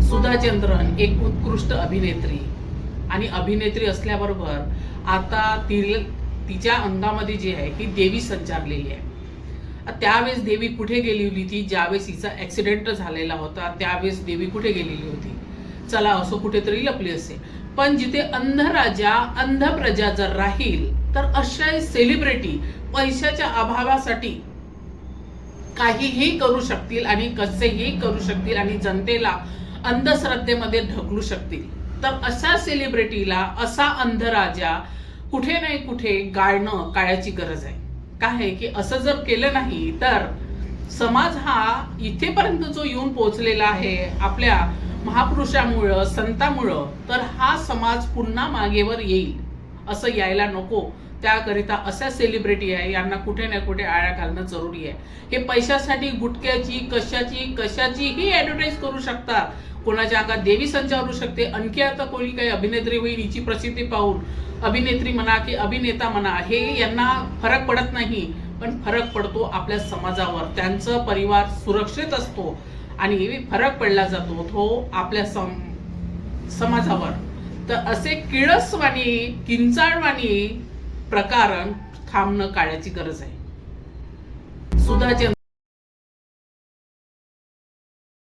सुधा चंद्रन एक उत्कृष्ट अभिनेत्री आणि अभिनेत्री असल्याबरोबर आता तिच्या अंगामध्ये जे आहे ही देवी संचारलेली आहे. त्यावेळेस देवी कुठे गेली होती? ज्यावेळेस हिचा ऍक्सिडेंट झालेला होता त्यावेळेस देवी कुठे गेलेली होती? चला असं कुठेतरी लपली असेल. पण जिथे अंध राजा अंध प्रजा जर राहील तर अशा सेलिब्रिटी पैशाच्या अभावासाठी काहीही करू शकतील आणि कसेही करू शकतील आणि जनतेला अंधश्रद्धेमध्ये ढकलू शकतील. तर अशा सेलिब्रिटीला असा अंध राजा कुठे नाही कुठे गाळणं काळाची गरज आहे. काय आहे की असं जर केलं नाही तर समाज हा इथेपर्यंत जो येऊन पोहोचलेला आहे आपल्या महापुरुषामुळं संतामुळं, तर हा समाज पुन्हा मागेवर येईल. असं यायला नको. त्याकरिता अशा सेलिब्रिटी आहे यांना कुठे ना कुठे आळा घालणं जरुरी आहे. हे पैशासाठी गुटख्याची कशाचीही ऍडव्हर्टाईज करू शकतात. कोणाच्या अंगात देवी संचारू शकते. आणखी आता कोणी काही अभिनेत्री होईल हिची प्रसिद्धी पाहून अभिनेत्री म्हणा की अभिनेता म्हणा हे यांना फरक पडत नाही. पण फरक पडतो आपल्या समाजावर. त्यांचा परिवार सुरक्षित असतो आणि फरक पडला जातो तो आपल्या समाजावर. तर असे किळसवाणी किंचाळवाणी प्रकरण थांबणं काळाची गरज आहे. सुधा